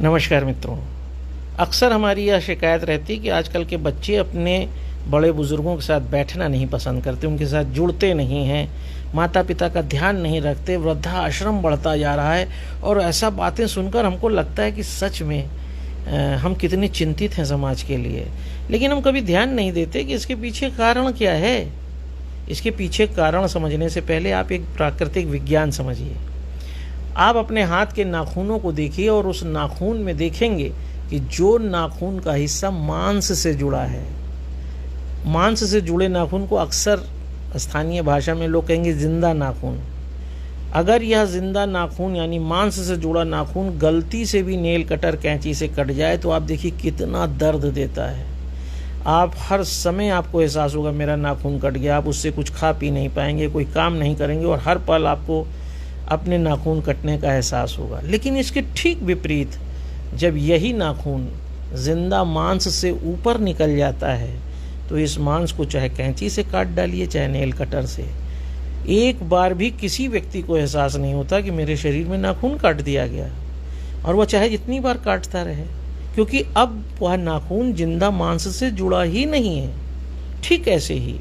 नमस्कार मित्रों। अक्सर हमारी यह शिकायत रहती है कि आजकल के बच्चे अपने बड़े बुज़ुर्गों के साथ बैठना नहीं पसंद करते, उनके साथ जुड़ते नहीं हैं, माता पिता का ध्यान नहीं रखते, वृद्धाश्रम बढ़ता जा रहा है। और ऐसा बातें सुनकर हमको लगता है कि सच में हम कितने चिंतित हैं समाज के लिए। लेकिन हम कभी ध्यान नहीं देते कि इसके पीछे कारण क्या है। इसके पीछे कारण समझने से पहले आप एक प्राकृतिक विज्ञान समझिए। आप अपने हाथ के नाखूनों को देखिए और उस नाखून में देखेंगे कि जो नाखून का हिस्सा मांस से जुड़ा है, मांस से जुड़े नाखून को अक्सर स्थानीय भाषा में लोग कहेंगे जिंदा नाखून। अगर यह जिंदा नाखून यानी मांस से जुड़ा नाखून गलती से भी नेल कटर कैंची से कट जाए तो आप देखिए कितना दर्द देता है। आप हर समय आपको एहसास होगा मेरा नाखून कट गया। आप उससे कुछ खा पी नहीं पाएंगे, कोई काम नहीं करेंगे और हर पल आपको अपने नाखून कटने का एहसास होगा। लेकिन इसके ठीक विपरीत जब यही नाखून जिंदा मांस से ऊपर निकल जाता है तो इस मांस को चाहे कैंची से काट डालिए चाहे नेल कटर से, एक बार भी किसी व्यक्ति को एहसास नहीं होता कि मेरे शरीर में नाखून काट दिया गया। और वह चाहे जितनी बार काटता रहे, क्योंकि अब वह नाखून जिंदा मांस से जुड़ा ही नहीं है। ठीक ऐसे ही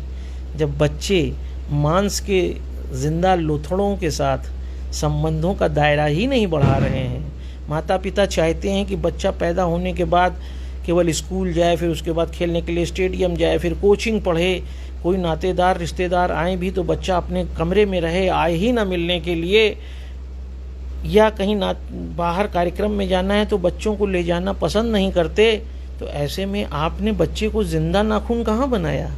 जब बच्चे मांस के जिंदा लोथड़ों के साथ संबंधों का दायरा ही नहीं बढ़ा रहे हैं, माता पिता चाहते हैं कि बच्चा पैदा होने के बाद केवल स्कूल जाए, फिर उसके बाद खेलने के लिए स्टेडियम जाए, फिर कोचिंग पढ़े, कोई नातेदार रिश्तेदार आए भी तो बच्चा अपने कमरे में रहे, आए ही ना मिलने के लिए, या कहीं बाहर कार्यक्रम में जाना है तो बच्चों को ले जाना पसंद नहीं करते। तो ऐसे में आपने बच्चे को जिंदा नाखून कहाँ बनाया?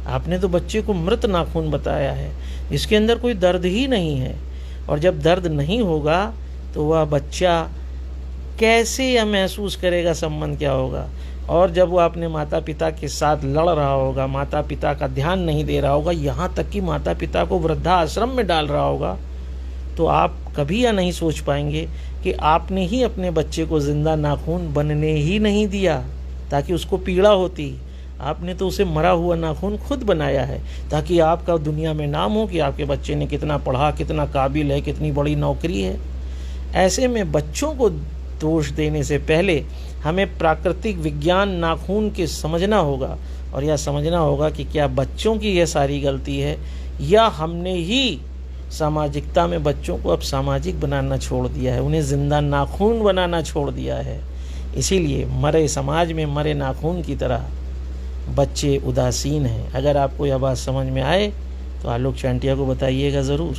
आपने तो बच्चे को मृत नाखून बताया है, इसके अंदर कोई दर्द ही नहीं है। और जब दर्द नहीं होगा तो वह बच्चा कैसे यह महसूस करेगा संबंध क्या होगा। और जब वो अपने माता पिता के साथ लड़ रहा होगा, माता पिता का ध्यान नहीं दे रहा होगा, यहाँ तक कि माता पिता को वृद्धाश्रम में डाल रहा होगा, तो आप कभी यह नहीं सोच पाएंगे कि आपने ही अपने बच्चे को जिंदा नाखून बनने ही नहीं दिया ताकि उसको पीड़ा होती। आपने तो उसे मरा हुआ नाखून खुद बनाया है ताकि आपका दुनिया में नाम हो कि आपके बच्चे ने कितना पढ़ा, कितना काबिल है, कितनी बड़ी नौकरी है। ऐसे में बच्चों को दोष देने से पहले हमें प्राकृतिक विज्ञान नाखून के समझना होगा और यह समझना होगा कि क्या बच्चों की यह सारी गलती है या हमने ही सामाजिकता में बच्चों को अब सामाजिक बनाना छोड़ दिया है, उन्हें जिंदा नाखून बनाना छोड़ दिया है। इसीलिए मरे समाज में मरे नाखून की तरह बच्चे उदासीन हैं। अगर आपको यह बात समझ में आए तो आलोक चांटिया को बताइएगा ज़रूर।